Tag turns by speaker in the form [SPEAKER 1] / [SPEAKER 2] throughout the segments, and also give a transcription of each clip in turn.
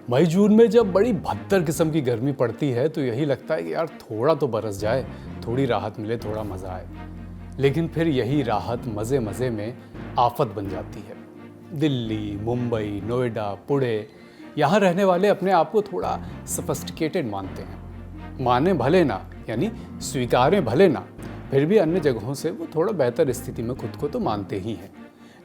[SPEAKER 1] मई जून में जब बड़ी भद्दर किस्म की गर्मी पड़ती है तो यही लगता है कि यार थोड़ा तो बरस जाए, थोड़ी राहत मिले, थोड़ा मज़ा आए। लेकिन फिर यही राहत मज़े मज़े में आफत बन जाती है। दिल्ली, मुंबई, नोएडा, पुणे, यहाँ रहने वाले अपने आप को थोड़ा सोफिस्टिकेटेड मानते हैं। माने भले ना, यानी स्वीकारें भले ना, फिर भी अन्य जगहों से वो थोड़ा बेहतर स्थिति में खुद को तो मानते ही हैं।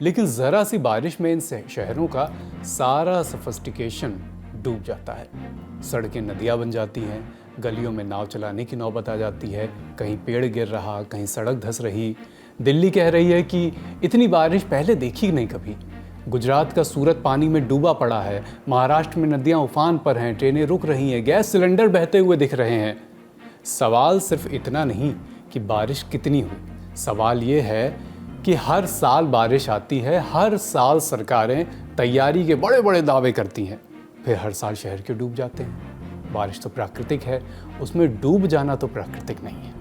[SPEAKER 1] लेकिन ज़रा सी बारिश में इन शहरों का सारा सोफिस्टिकेशन डूब जाता है। सड़कें नदियाँ बन जाती हैं, गलियों में नाव चलाने की नौबत आ जाती है, कहीं पेड़ गिर रहा, कहीं सड़क धंस रही। दिल्ली कह रही है कि इतनी बारिश पहले देखी नहीं कभी। गुजरात का सूरत पानी में डूबा पड़ा है, महाराष्ट्र में नदियाँ उफान पर हैं, ट्रेनें रुक रही हैं, गैस सिलेंडर बहते हुए दिख रहे हैं। सवाल सिर्फ इतना नहीं कि बारिश कितनी हुई, सवाल ये है कि हर साल बारिश आती है, हर साल सरकारें तैयारी के बड़े बड़े दावे करती हैं, फिर हर साल शहर क्यों डूब जाते हैं। बारिश तो प्राकृतिक है, उसमें डूब जाना तो प्राकृतिक नहीं है।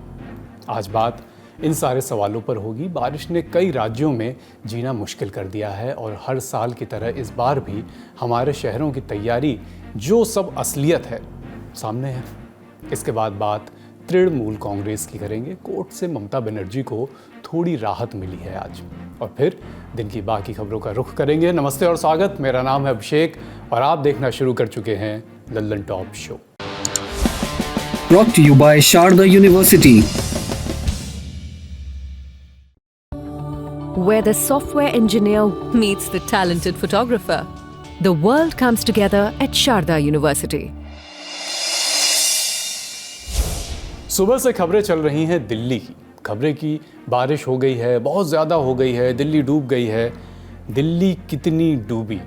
[SPEAKER 1] आज बात इन सारे सवालों पर होगी। बारिश ने कई राज्यों में जीना मुश्किल कर दिया है और हर साल की तरह इस बार भी हमारे शहरों की तैयारी, जो सब असलियत है, सामने है। इसके बाद बात तृणमूल कांग्रेस की करेंगे। कोर्ट से ममता बनर्जी को थोड़ी राहत मिली है आज, और फिर दिन की बाकी खबरों का रुख करेंगे। नमस्ते और स्वागत, मेरा नाम है अभिषेक और आप देखना शुरू कर चुके हैं Lallan top show.
[SPEAKER 2] Brought to you by Sharda University,
[SPEAKER 3] where the software engineer meets the talented photographer. The world comes together at Sharda University.
[SPEAKER 1] सुबह से खबरें चल रही हैं दिल्ली की। खबरें की बारिश हो गई है, बहुत ज़्यादा हो गई है, दिल्ली डूब गई है। दिल्ली कितनी डूबी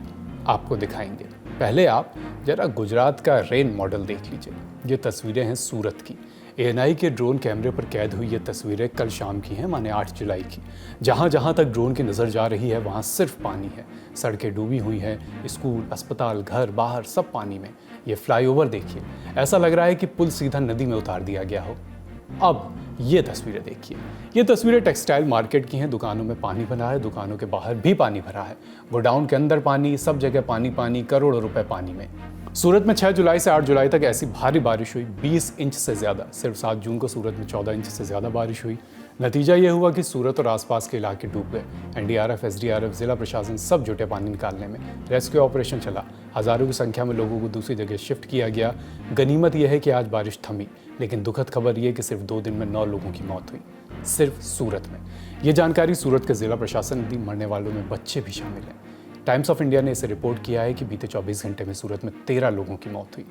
[SPEAKER 1] आपको दिखाएंगे। पहले आप ज़रा गुजरात का रेन मॉडल देख लीजिए। ये तस्वीरें हैं सूरत की। ANI के ड्रोन कैमरे पर कैद हुई ये तस्वीरें कल शाम की हैं, माने 8 जुलाई की। जहाँ जहाँ तक ड्रोन की नज़र जा रही है वहाँ सिर्फ पानी है। सड़कें डूबी हुई हैं, स्कूल, अस्पताल, घर, बाहर सब पानी में। ये फ्लाईओवर देखिए, ऐसा लग रहा है कि पुल सीधा नदी में उतार दिया गया हो। अब ये तस्वीरें देखिए। ये तस्वीरें टेक्सटाइल मार्केट की हैं। दुकानों में पानी भरा है, दुकानों के बाहर भी पानी भरा है, गोडाउन के अंदर पानी, सब जगह पानी पानी, करोड़ों रुपए पानी में। सूरत में 6 जुलाई से 8 जुलाई तक ऐसी भारी बारिश हुई, 20 इंच से ज़्यादा। सिर्फ 7 जून को सूरत में 14 इंच से ज़्यादा बारिश हुई। नतीजा ये हुआ कि सूरत और आसपास के इलाके डूब गए। NDRF, SDRF, ज़िला प्रशासन सब जुटे पानी निकालने में। रेस्क्यू ऑपरेशन चला, हज़ारों की संख्या में लोगों को दूसरी जगह शिफ्ट किया गया। गनीमत यह है कि आज बारिश थमी, लेकिन दुखद खबर यह कि सिर्फ 2 दिन में 9 लोगों की मौत हुई, सिर्फ सूरत में। ये जानकारी सूरत के ज़िला प्रशासन ने दी। मरने वालों में बच्चे भी शामिल हैं। टाइम्स ऑफ इंडिया ने इसे रिपोर्ट किया है कि बीते 24 घंटे में सूरत में 13 लोगों की मौत हुई।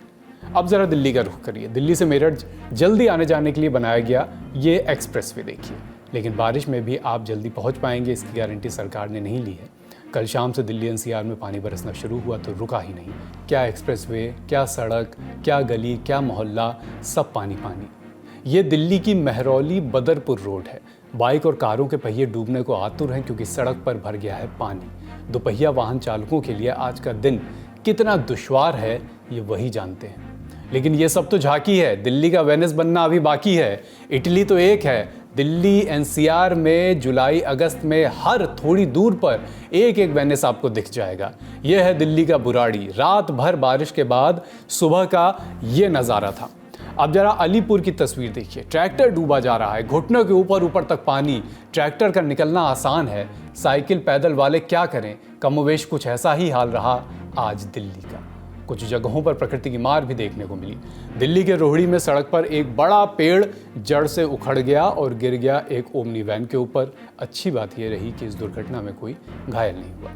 [SPEAKER 1] अब ज़रा दिल्ली का रुख करिए। दिल्ली से मेरठ जल्दी आने जाने के लिए बनाया गया ये एक्सप्रेसवे देखिए, लेकिन बारिश में भी आप जल्दी पहुंच पाएंगे इसकी गारंटी सरकार ने नहीं ली है। कल शाम से दिल्ली NCR में पानी बरसना शुरू हुआ तो रुका ही नहीं। क्या एक्सप्रेसवे, क्या सड़क, क्या गली, क्या मोहल्ला, सब पानी पानी। ये दिल्ली की महरौली बदरपुर रोड है। बाइक और कारों के पहिए डूबने को आतुर हैं क्योंकि सड़क पर भर गया है पानी। दोपहिया वाहन चालकों के लिए आज का दिन कितना दुश्वार है ये वही जानते हैं। लेकिन ये सब तो झांकी है, दिल्ली का वेनिस बनना अभी बाकी है। इटली तो एक है, दिल्ली NCR में जुलाई अगस्त में हर थोड़ी दूर पर एक एक वेनिस आपको दिख जाएगा। यह है दिल्ली का बुराड़ी। रात भर बारिश के बाद सुबह का ये नज़ारा था। अब जरा अलीपुर की तस्वीर देखिए। ट्रैक्टर डूबा जा रहा है, घुटनों के ऊपर तक पानी। ट्रैक्टर का निकलना आसान है, साइकिल पैदल वाले क्या करें। कमोवेश कुछ ऐसा ही हाल रहा आज दिल्ली का। कुछ जगहों पर प्रकृति की मार भी देखने को मिली। दिल्ली के रोहिणी में सड़क पर एक बड़ा पेड़ जड़ से उखड़ गया और गिर गया एक ओमनी वैन के ऊपर। अच्छी बात यह रही कि इस दुर्घटना में कोई घायल नहीं हुआ।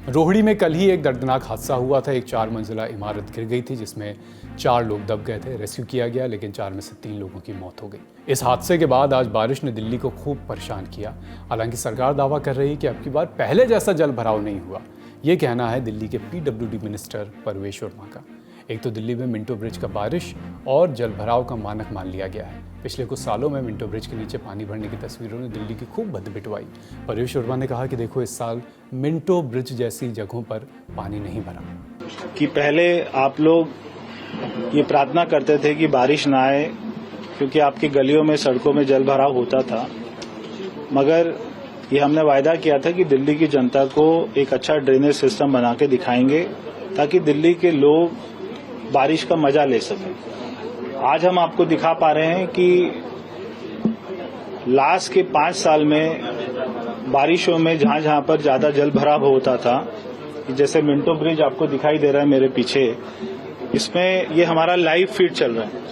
[SPEAKER 1] रोहिणी में कल ही एक दर्दनाक हादसा हुआ था। एक 4 मंजिला इमारत गिर गई थी जिसमें 4 लोग दब गए थे। रेस्क्यू किया गया लेकिन 4 में से 3 लोगों की मौत हो गई। इस हादसे के बाद आज बारिश ने दिल्ली को खूब परेशान किया। हालांकि सरकार दावा कर रही है कि अब की बार पहले जैसा जल भराव नहीं हुआ। ये कहना है दिल्ली के PWD मिनिस्टर परवेश वर्मा का। एक तो दिल्ली में मिंटो ब्रिज का बारिश और जल भराव का मानक मान लिया गया है। पिछले कुछ सालों में मिंटो ब्रिज के नीचे पानी भरने की तस्वीरों ने दिल्ली की खूब भद्द पिटवाई। परवेश वर्मा ने कहा कि देखो इस साल मिंटो ब्रिज जैसी जगहों पर पानी नहीं भरा।
[SPEAKER 4] कि पहले आप लोग ये प्रार्थना करते थे कि बारिश ना आए क्योंकि आपकी गलियों में, सड़कों में जल भराव होता था, मगर ये हमने वायदा किया था कि दिल्ली की जनता को एक अच्छा ड्रेनेज सिस्टम बना के दिखाएंगे ताकि दिल्ली के लोग बारिश का मजा ले सकें। आज हम आपको दिखा पा रहे हैं कि लास्ट के 5 साल में बारिशों में जहां जहां पर ज्यादा जल भराव होता था, जैसे मिंटो ब्रिज आपको दिखाई दे रहा है मेरे पीछे, इसमें ये हमारा लाइव फीड चल रहा है।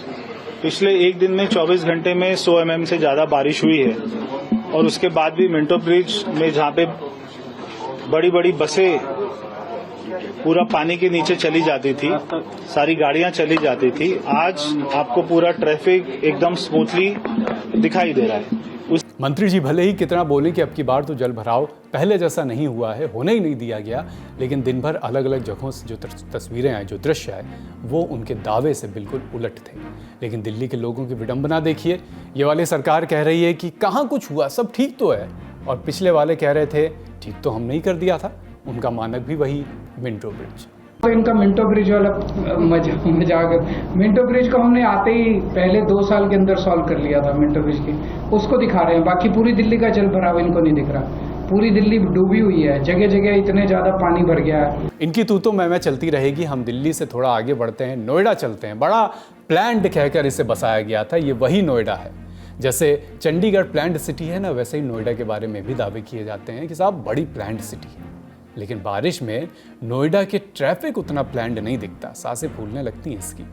[SPEAKER 4] पिछले एक दिन में 24 घंटे में 100 mm से ज्यादा बारिश हुई है और उसके बाद भी मिंटो ब्रिज में जहां पे बड़ी बड़ी बसें पूरा पानी के नीचे चली जाती थी, सारी गाड़ियां चली जाती थी, आज आपको पूरा ट्रैफिक एकदम स्मूथली दिखाई दे रहा है।
[SPEAKER 1] मंत्री जी भले ही कितना बोले कि अब की बार तो जल भराव पहले जैसा नहीं हुआ है, होने ही नहीं दिया गया, लेकिन दिन भर अलग अलग जगहों से जो तस्वीरें आए, जो दृश्य आए, वो उनके दावे से बिल्कुल उलट थे। लेकिन दिल्ली के लोगों की विडंबना देखिए, ये वाली सरकार कह रही है कि कहाँ कुछ हुआ, सब ठीक तो है, और पिछले वाले कह रहे थे ठीक तो हमने ही कर दिया था। उनका मानक भी वही मिंटो ब्रिज।
[SPEAKER 5] तो इनका मिंटो ब्रिज वाला मजाक, मिंटो ब्रिज को हमने आते ही पहले 2 साल के अंदर सॉल्व कर लिया था मिंटो ब्रिज की, उसको दिखा रहे हैं। बाकी पूरी दिल्ली का जल भराव इनको नहीं दिख रहा। पूरी दिल्ली डूबी हुई है, जगह जगह इतने ज्यादा पानी भर गया है।
[SPEAKER 1] इनकी तू तो मैं चलती रहेगी। हम दिल्ली से थोड़ा आगे बढ़ते हैं, नोएडा चलते हैं। बड़ा प्लान्ड कहकर इसे बसाया गया था, ये वही नोएडा है। जैसे चंडीगढ़ प्लान्ड सिटी है ना, वैसे ही नोएडा के बारे में भी दावे किए जाते हैं कि साहब बड़ी प्लान्ड सिटी है। लेकिन बारिश में नोएडा के ट्रैफिक उतना प्लान्ड नहीं दिखता, सांसें फूलने लगती हैं इसकी।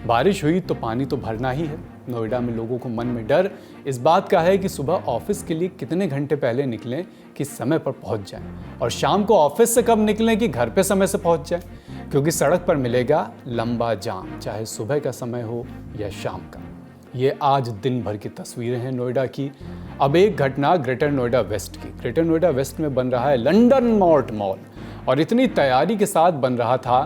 [SPEAKER 1] बारिश हुई तो पानी तो भरना ही है। नोएडा में लोगों को मन में डर इस बात का है कि सुबह ऑफिस के लिए कितने घंटे पहले निकलें कि समय पर पहुंच जाएं, और शाम को ऑफिस से कब निकलें कि घर पे समय से पहुंच जाएं, क्योंकि सड़क पर मिलेगा लंबा जाम, चाहे सुबह का समय हो या शाम का। ये आज दिन भर की तस्वीरें हैं नोएडा की। अब एक घटना ग्रेटर नोएडा वेस्ट की। ग्रेटर नोएडा वेस्ट में बन रहा है लंदन मार्ट मॉल, और इतनी तैयारी के साथ बन रहा था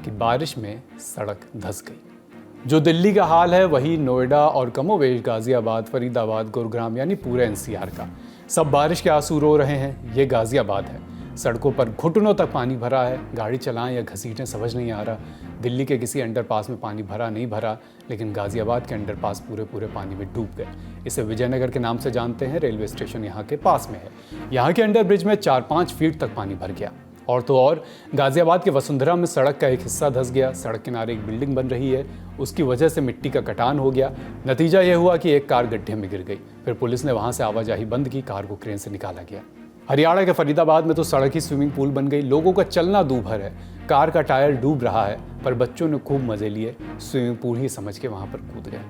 [SPEAKER 1] कि बारिश में सड़क धंस गई। जो दिल्ली का हाल है वही नोएडा और कमोवेश गाजियाबाद, फरीदाबाद, गुरुग्राम यानी पूरे एनसीआर का। सब बारिश के आंसू रो रहे हैं। ये गाजियाबाद है, सड़कों पर घुटनों तक पानी भरा है। गाड़ी चलाएं या घसीटें समझ नहीं आ रहा। दिल्ली के किसी अंडरपास में पानी भरा नहीं भरा, लेकिन गाजियाबाद के अंडरपास पूरे पानी में डूब गए। इसे विजयनगर के नाम से जानते हैं। रेलवे स्टेशन यहाँ के पास में है। यहाँ के अंडर ब्रिज में 4-5 फीट तक पानी भर गया। और तो और गाजियाबाद के वसुंधरा में सड़क का एक हिस्सा धंस गया। सड़क किनारे एक बिल्डिंग बन रही है, उसकी वजह से मिट्टी का कटान हो गया। नतीजा यह हुआ कि एक कार गड्ढे में गिर गई। फिर पुलिस ने वहाँ से आवाजाही बंद की, कार को क्रेन से निकाला गया। हरियाणा के फरीदाबाद में तो सड़क ही स्विमिंग पूल बन गई। लोगों का चलना दूभर है, कार का टायर डूब रहा है, पर बच्चों ने खूब मजे लिए, स्विमिंग पूल ही समझ के वहाँ पर कूद गए।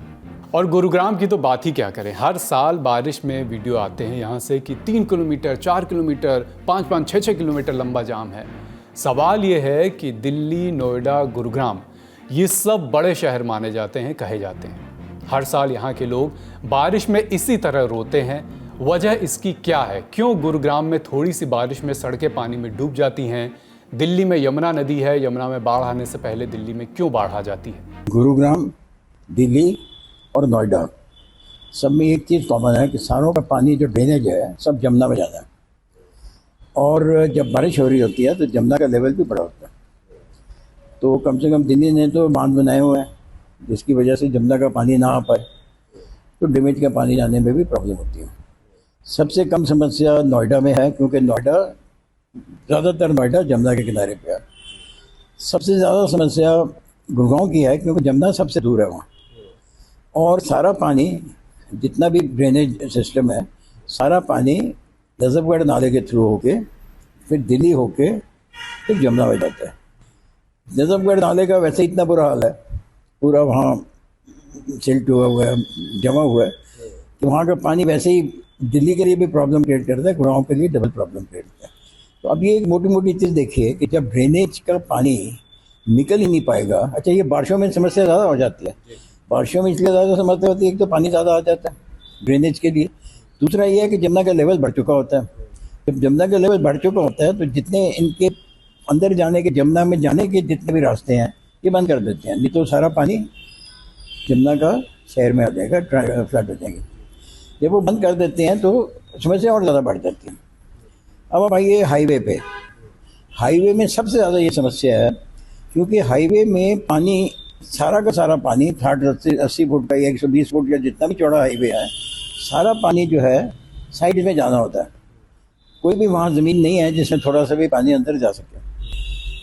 [SPEAKER 1] और गुरुग्राम की तो बात ही क्या करें। हर साल बारिश में वीडियो आते हैं यहाँ से कि 3 किलोमीटर, 4 किलोमीटर, 5-5, 6-6 किलोमीटर लंबा जाम है। सवाल ये है कि दिल्ली, नोएडा, गुरुग्राम ये सब बड़े शहर माने जाते हैं, कहे जाते हैं। हर साल यहाँ के लोग बारिश में इसी तरह रोते हैं। वजह इसकी क्या है? क्यों गुरुग्राम में थोड़ी सी बारिश में सड़कें पानी में डूब जाती हैं? दिल्ली में यमुना नदी है, यमुना में बाढ़ आने से पहले दिल्ली में क्यों बाढ़ आ जाती है?
[SPEAKER 6] गुरुग्राम, दिल्ली और नोएडा सब में एक चीज़ कॉमन है कि सारों का पानी जो ड्रेनेज है सब जमुना में जाता है, और जब बारिश हो रही होती है तो जमुना का लेवल भी बड़ा होता है। तो कम से कम दिल्ली ने तो बांध बनाए हुए हैं जिसकी वजह से जमुना का पानी ना आ पाए, तो डैमेज का पानी जाने में भी प्रॉब्लम होती है। सबसे कम समस्या नोएडा में है, क्योंकि नोएडा ज़्यादातर नोएडा जमुना के किनारे पे है। सबसे ज़्यादा समस्या गुड़गांव की है, क्योंकि जमुना सबसे दूर है वहाँ, और सारा पानी जितना भी ड्रेनेज सिस्टम है सारा पानी नजफगढ़ नाले के थ्रू होके फिर दिल्ली होके फिर जमुना में जाता है। नजफगढ़ नाले का वैसे इतना बुरा हाल है, पूरा वहाँ सिल्ट हुआ है, जमा हुआ है, तो वहाँ का पानी वैसे ही दिल्ली के लिए भी प्रॉब्लम क्रिएट करता है, गुड़गांव के लिए डबल प्रॉब्लम क्रिएट करता है। तो अब ये एक मोटी मोटी चीज़ देखिए कि जब ड्रेनेज का पानी निकल ही नहीं पाएगा। अच्छा, ये बारिशों में समस्या ज़्यादा हो जाती है। बारिशों में इसलिए ज़्यादा समस्या होती है, एक तो पानी ज़्यादा आ जाता है ड्रेनेज के लिए, दूसरा ये है कि जमुना का लेवल बढ़ चुका होता है। जब जमुना का लेवल बढ़ चुका होता है तो जितने इनके अंदर जाने के, जमुना में जाने के जितने भी रास्ते हैं ये बंद कर देते हैं, नहीं तो सारा पानी जमुना का शहर में आ जाएगा, फ्लड हो जाएंगे। जब वो बंद कर देते हैं तो समस्या और ज़्यादा बढ़ जाती है। अब आइए हाईवे पे। हाईवे में सबसे ज़्यादा ये समस्या है, क्योंकि हाईवे में पानी, सारा का सारा पानी 60-80 फुट का या 120 फुट का जितना भी चौड़ा हाईवे है, सारा पानी जो है साइड में जाना होता है। कोई भी वहाँ ज़मीन नहीं है जिसमें थोड़ा सा भी पानी अंदर जा सके,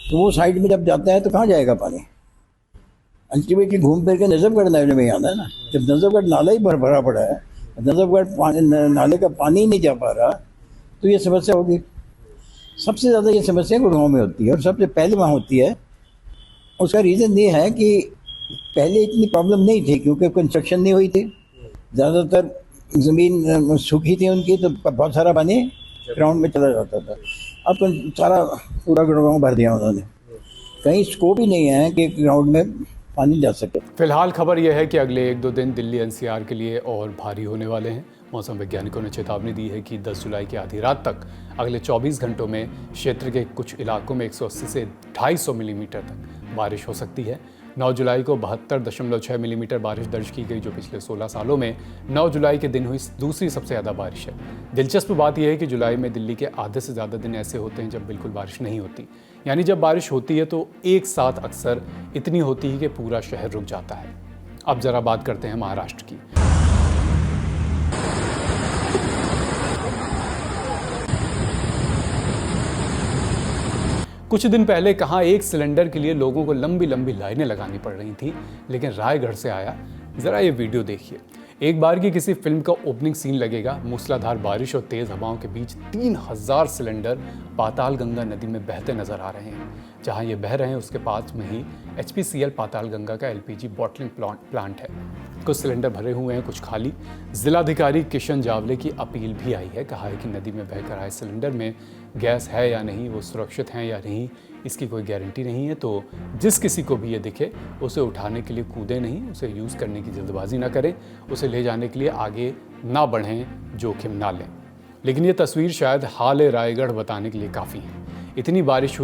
[SPEAKER 6] तो वो साइड में जब जाता है तो कहाँ जाएगा पानी? अल्टीमेटली घूम फिर के नजफगढ़ नाले में ही आना है ना। जब नजफगढ़ नाला ही भरा पड़ा है, नजफगढ़ नाले का पानी ही नहीं जा पा रहा, तो ये समस्या होगी। सबसे ज़्यादा ये समस्या गुड़गांव में होती है और सबसे पहले वहाँ होती है। उसका रीज़न ये है कि पहले इतनी प्रॉब्लम नहीं थी क्योंकि कंस्ट्रक्शन नहीं हुई थी, ज़्यादातर ज़मीन सूखी थी उनकी, तो बहुत सारा पानी ग्राउंड में चला जाता था। अब तो सारा पूरा गुड़गांव भर दिया उन्होंने, कहीं स्कोप ही नहीं है कि ग्राउंड में पानी जा सके।
[SPEAKER 1] फिलहाल खबर यह है कि अगले 1-2 दिन दिल्ली एनसीआर के लिए और भारी होने वाले हैं। मौसम वैज्ञानिकों ने चेतावनी दी है कि 10 जुलाई की आधी रात तक अगले 24 घंटों में क्षेत्र के कुछ इलाकों में 180 से 250 मिलीमीटर तक बारिश हो सकती है। 9 जुलाई को 72.6 मिलीमीटर बारिश दर्ज की गई, जो पिछले 16 सालों में 9 जुलाई के दिन हुई दूसरी सबसे ज़्यादा बारिश है। दिलचस्प बात यह है कि जुलाई में दिल्ली के आधे से ज़्यादा दिन ऐसे होते हैं जब बिल्कुल बारिश नहीं होती, यानी जब बारिश होती है तो एक साथ अक्सर इतनी होती है कि पूरा शहर रुक जाता है। अब ज़रा बात करते हैं महाराष्ट्र की। कुछ दिन पहले कहाँ एक सिलेंडर के लिए लोगों को लंबी लंबी लाइनें लगानी पड़ रही थी, लेकिन रायगढ़ से आया ज़रा ये वीडियो देखिए। एक बार की किसी फिल्म का ओपनिंग सीन लगेगा। मूसलाधार बारिश और तेज़ हवाओं के बीच 3000 सिलेंडर पाताल गंगा नदी में बहते नजर आ रहे हैं। जहां ये बह रहे हैं उसके पास में ही HPCL पाताल गंगा का LPG बॉटलिंग प्लांट है। कुछ सिलेंडर भरे हुए हैं, कुछ खाली। जिलाधिकारी किशन जावले की अपील भी आई है। कहा है कि नदी में बहकर आए सिलेंडर में गैस है या नहीं, वो सुरक्षित हैं या नहीं, इसकी कोई गारंटी नहीं है। तो जिस किसी को भी ये दिखे उसे उठाने के लिए कूदे नहीं, उसे यूज़ करने की जल्दबाजी ना करें, उसे ले जाने के लिए आगे ना बढ़ें, जोखिम ना लें। लेकिन ये तस्वीर शायद हाल रायगढ़ बताने के लिए काफ़ी है। इतनी बारिश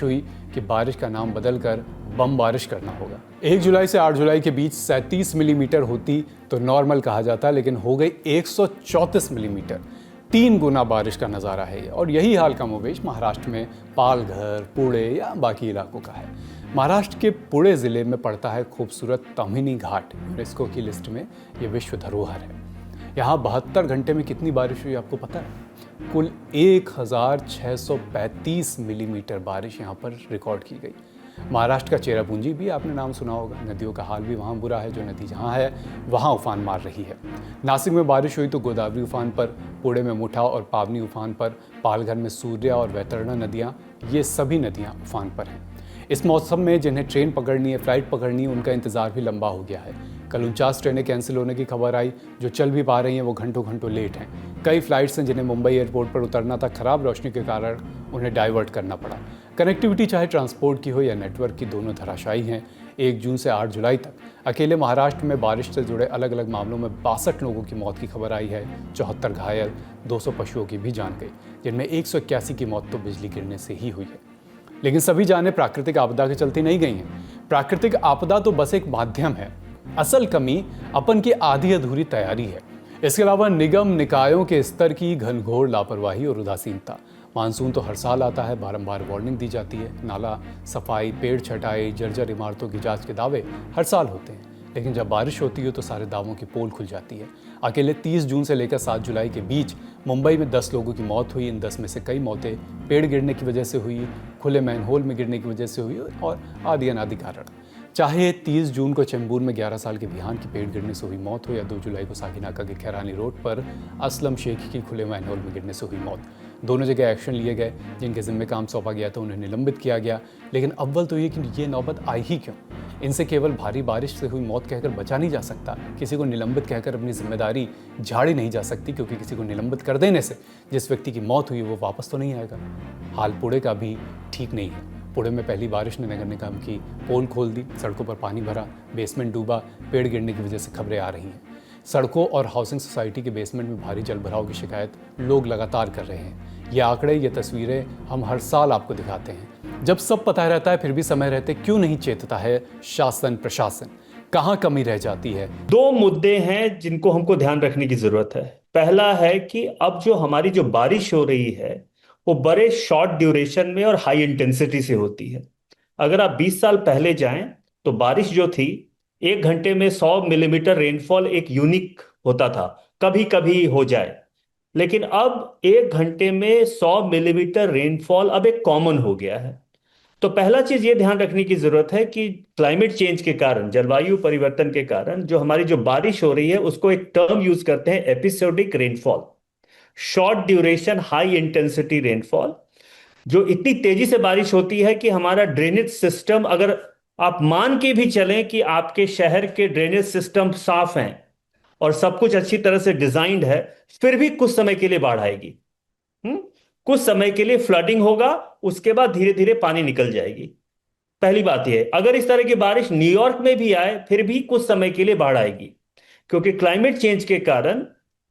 [SPEAKER 1] हुई कि बारिश का नाम बदल कर बम बारिश करना होगा। 1 जुलाई से 8 जुलाई के बीच 37 मिलीमीटर होती तो नॉर्मल कहा जाता, लेकिन हो गई 134 मिलीमीटर। 3 गुना बारिश का नज़ारा है ये। और यही हाल कमोबेश महाराष्ट्र में पालघर, पुणे या बाकी इलाकों का है। महाराष्ट्र के पुणे ज़िले में पड़ता है खूबसूरत ताम्हिनी घाट। यूनेस्को की लिस्ट में ये विश्व धरोहर है। यहाँ 72 घंटे में कितनी बारिश हुई आपको पता है? कुल 1635 मिलीमीटर बारिश यहाँ पर रिकॉर्ड की गई। महाराष्ट्र का चेरापूंजी भी आपने नाम सुना होगा। नदियों का हाल भी वहाँ बुरा है। जो नदी जहाँ है वहाँ उफान मार रही है। नासिक में बारिश हुई तो गोदावरी उफान पर, पुणे में मुठा और पावनी उफान पर, पालघर में सूर्या और वैतरणा नदियाँ, ये सभी नदियाँ उफान पर हैं। इस मौसम में जिन्हें ट्रेन पकड़नी है, फ्लाइट पकड़नी है, उनका इंतज़ार भी लंबा हो गया है। कल 49 ट्रेनें कैंसिल होने की खबर आई। जो चल भी पा रही हैं वो घंटों घंटों लेट हैं। कई फ्लाइट्स हैं जिन्हें मुंबई एयरपोर्ट पर उतरना था, खराब रोशनी के कारण उन्हें डाइवर्ट करना पड़ा। कनेक्टिविटी चाहे ट्रांसपोर्ट की हो या नेटवर्क की, दोनों धराशायी हैं। 1 जून से 8 जुलाई तक अकेले महाराष्ट्र में बारिश से जुड़े अलग अलग मामलों में 62 लोगों की मौत की खबर आई है। 74 घायल, 200 पशुओं की भी जान गई, जिनमें 181 की मौत तो बिजली गिरने से ही हुई है। लेकिन सभी जानें प्राकृतिक आपदा के चलते नहीं गई हैं। प्राकृतिक आपदा तो बस एक माध्यम है। असल कमी अपन की आधी अधूरी तैयारी है। इसके अलावा निगम निकायों के स्तर की घनघोर लापरवाही और उदासीनता। मानसून तो हर साल आता है, बारंबार वार्निंग दी जाती है, नाला सफाई, पेड़ छटाई, जर्जर इमारतों की जांच के दावे हर साल होते हैं, लेकिन जब बारिश होती है तो सारे दावों की पोल खुल जाती है। अकेले 30 जून से लेकर 7 जुलाई के बीच मुंबई में 10 लोगों की मौत हुई। इन 10 में से कई मौतें पेड़ गिरने की वजह से हुई, खुले मैनहोल में गिरने की वजह से हुई और आदि अनादि कारण। चाहे 30 जून को चेंबूर में 11 साल के विहान की पेड़ गिरने से हुई मौत हो, या 2 जुलाई को साकिनाका के खैरानी रोड पर असलम शेख की खुले मैनहोल में गिरने से हुई मौत। दोनों जगह एक्शन लिए गए। जिनके जिम्मे काम सौंपा गया था उन्हें निलंबित किया गया। लेकिन अव्वल तो ये कि ये नौबत आई ही क्यों? इनसे केवल भारी बारिश से हुई मौत कहकर बचा नहीं जा सकता। किसी को निलंबित कहकर अपनी जिम्मेदारी झाड़ी नहीं जा सकती, क्योंकि किसी को निलंबित कर देने से जिस व्यक्ति की मौत हुई वो वापस तो नहीं आएगा। हाल पुणे का भी ठीक नहीं है। पुणे में पहली बारिश ने नगर निगम की पोल खोल दी, सड़कों पर पानी भरा, बेसमेंट डूबा, पेड़ गिरने की वजह से खबरें आ रही हैं। सड़कों और हाउसिंग सोसाइटी के बेसमेंट में भारी जल भराव की शिकायत लोग लगातार कर रहे हैं। ये आंकड़े, ये तस्वीरें हम हर साल आपको दिखाते हैं। जब सब पता रहता है फिर भी समय रहते क्यों नहीं चेतता है शासन प्रशासन? कहाँ कमी रह जाती है?
[SPEAKER 7] 2 मुद्दे हैं जिनको हमको ध्यान रखने की जरूरत है। पहला है कि अब जो हमारी जो बारिश हो रही है वो बड़े शॉर्ट ड्यूरेशन में और हाई इंटेंसिटी से होती है। अगर आप 20 साल पहले जाएं तो बारिश जो थी 1 घंटे में 100 मिलीमीटर रेनफॉल एक यूनिक होता था, कभी कभी हो जाए। लेकिन अब 1 घंटे में 100 मिलीमीटर रेनफॉल अब एक कॉमन हो गया है। तो पहला चीज ये ध्यान रखने की जरूरत है कि क्लाइमेट चेंज के कारण, जलवायु परिवर्तन के कारण जो हमारी जो बारिश हो रही है उसको एक टर्म यूज करते हैं, episodic rainfall, short duration high intensity rainfall. जो इतनी तेजी से बारिश होती है कि हमारा ड्रेनेज सिस्टम, अगर आप मान के भी चलें कि आपके शहर के ड्रेनेज सिस्टम साफ हैं और सब कुछ अच्छी तरह से डिजाइंड है, फिर भी कुछ समय के लिए बाढ़ आएगी। कुछ समय के लिए फ्लडिंग होगा, उसके बाद धीरे धीरे पानी निकल जाएगी। पहली बात यह है, अगर इस तरह की बारिश न्यूयॉर्क में भी आए फिर भी कुछ समय के लिए बाढ़ आएगी, क्योंकि क्लाइमेट चेंज के कारण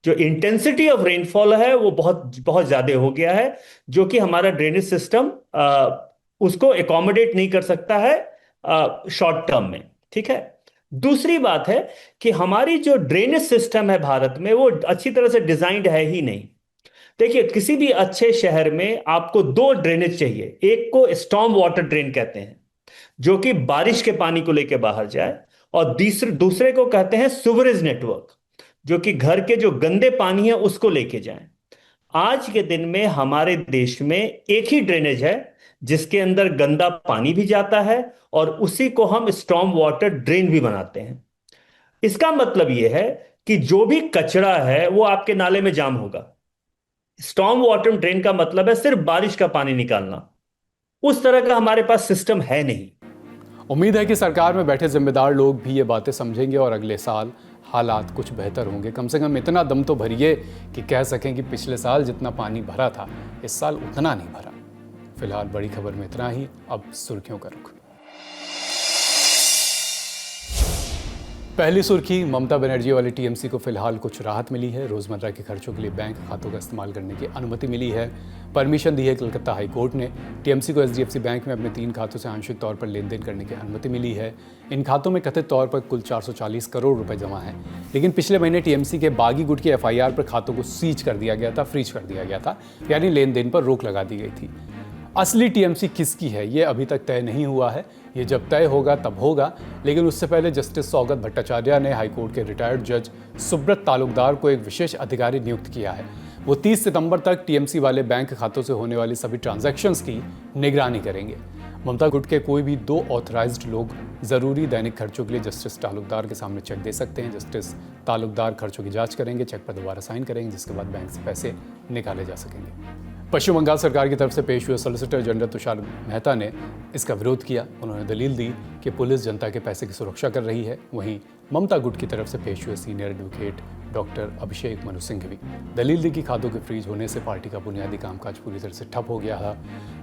[SPEAKER 7] जो इंटेंसिटी ऑफ रेनफॉल है वो बहुत बहुत ज्यादा हो गया है, जो कि हमारा ड्रेनेज सिस्टम उसको एकोमोडेट नहीं कर सकता है शॉर्ट टर्म में। ठीक है। दूसरी बात है कि हमारी जो ड्रेनेज सिस्टम है भारत में वो अच्छी तरह से डिजाइंड है ही नहीं। देखिए, किसी भी अच्छे शहर में आपको दो ड्रेनेज चाहिए। एक को स्टॉर्म वाटर ड्रेन कहते हैं, जो कि बारिश के पानी को लेकर बाहर जाए, और दूसरे को कहते हैं सीवरेज नेटवर्क, जो कि घर के जो गंदे पानी है उसको लेके जाए। आज के दिन में हमारे देश में एक ही ड्रेनेज है जिसके अंदर गंदा पानी भी जाता है और उसी को हम स्टॉर्म वाटर ड्रेन भी बनाते हैं। इसका मतलब यह है कि जो भी कचरा है वो आपके नाले में जाम होगा। स्टॉर्म वाटर ड्रेन का मतलब है सिर्फ बारिश का पानी निकालना। उस तरह का हमारे पास सिस्टम है नहीं।
[SPEAKER 1] उम्मीद है कि सरकार में बैठे जिम्मेदार लोग भी ये बातें समझेंगे और अगले साल हालात कुछ बेहतर होंगे। कम से कम इतना दम तो भरिए कि कह सकें कि पिछले साल जितना पानी भरा था इस साल उतना नहीं भरा। फिलहाल बड़ी खबर में इतना ही। अब सुर्खियों का रुख। पहली सुर्खी, ममता बनर्जी वाली टीएमसी को फिलहाल कुछ राहत मिली है। रोजमर्रा के खर्चों के लिए बैंक खातों का इस्तेमाल करने की अनुमति मिली है। परमिशन दी है कलकत्ता हाई कोर्ट ने। टीएमसी को एचडीएफसी बैंक में अपने 3 खातों से आंशिक तौर पर लेन देन करने की अनुमति मिली है। इन खातों में कथित तौर पर कुल 440 करोड़ रुपए जमा हैं। लेकिन पिछले महीने टीएमसी के बागी गुट की एफआईआर पर खातों को सीज कर दिया गया था, फ्रीज कर दिया गया था, यानी लेन देन पर रोक लगा दी गई थी। असली टीएमसी किसकी है ये अभी तक तय नहीं हुआ है। ये जब तय होगा तब होगा। लेकिन उससे पहले जस्टिस सौगत भट्टाचार्य ने हाईकोर्ट के रिटायर्ड जज सुब्रत तालुकदार को एक विशेष अधिकारी नियुक्त किया है। वो 30 सितंबर तक टीएमसी वाले बैंक खातों से होने वाली सभी ट्रांजैक्शंस की निगरानी करेंगे। ममता गुट के कोई भी 2 ऑथराइज्ड लोग जरूरी दैनिक खर्चों के लिए जस्टिस तालुकदार के सामने चेक दे सकते हैं। जस्टिस तालुकदार खर्चों की जांच करेंगे, चेक पर दोबारा साइन करेंगे, जिसके बाद बैंक से पैसे निकाले जा सकेंगे। पश्चिम बंगाल सरकार की तरफ से पेश हुए सॉलिसिटर जनरल तुषार मेहता ने इसका विरोध किया। उन्होंने दलील दी कि पुलिस जनता के पैसे की सुरक्षा कर रही है। वहीं ममता गुट की तरफ से पेश हुए senior advocate doctor Abhishek Manu Singh भी दलील दी कि खातों के फ्रीज होने से पार्टी का बुनियादी कामकाज पूरी तरह से ठप हो गया है,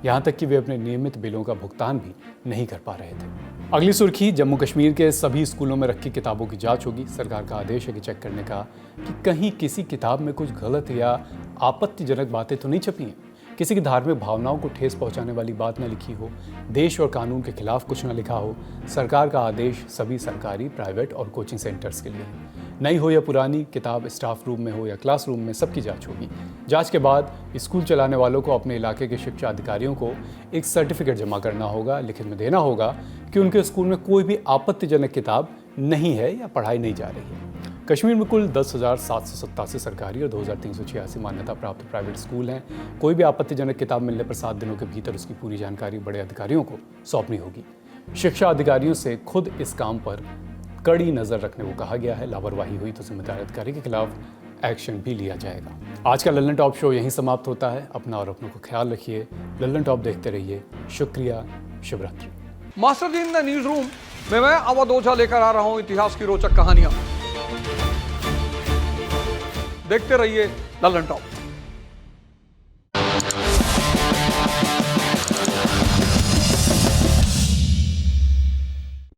[SPEAKER 1] यहाँ तक कि वे अपने नियमित बिलों का भुगतान भी नहीं कर पा रहे थे। अगली सुर्खी, जम्मू कश्मीर के सभी स्कूलों में रखी किताबों की जांच होगी। सरकार का आदेश है कि चेक करने का कि कहीं किसी किताब में कुछ गलत या आपत्तिजनक बातें तो नहीं छपी हैं, किसी की धार्मिक भावनाओं को ठेस पहुंचाने वाली बात न लिखी हो, देश और कानून के खिलाफ कुछ न लिखा हो। सरकार का आदेश सभी सरकारी, प्राइवेट और कोचिंग सेंटर्स के लिए नई हो या पुरानी किताब स्टाफ रूम में हो या क्लासरूम में, सबकी जांच होगी। जांच के बाद स्कूल चलाने वालों को अपने इलाके के शिक्षा अधिकारियों को एक सर्टिफिकेट जमा करना होगा, लिखित में देना होगा कि उनके स्कूल में कोई भी आपत्तिजनक किताब नहीं है या पढ़ाई नहीं जा रही है। कश्मीर में कुल 10,787 सरकारी और 2,386 मान्यता प्राप्त प्राइवेट स्कूल हैं। कोई भी आपत्तिजनक किताब मिलने पर 7 दिनों के भीतर उसकी पूरी जानकारी बड़े अधिकारियों को सौंपनी होगी। शिक्षा अधिकारियों से खुद इस काम पर कड़ी नज़र रखने को कहा गया है। लापरवाही हुई तो जिम्मेदार अधिकारी के खिलाफ एक्शन भी लिया जाएगा। आज का लल्लन टॉप शो यहीं समाप्त होता है। अपना और अपनों को ख्याल रखिए। लल्लन टॉप देखते रहिए। शुक्रिया, शुभ रात्रि।
[SPEAKER 8] Master ji in the newsroom में मैं अवध ओझा लेकर आ रहा हूं इतिहास की रोचक कहानियां। देखते रहिए लल्लन टॉप।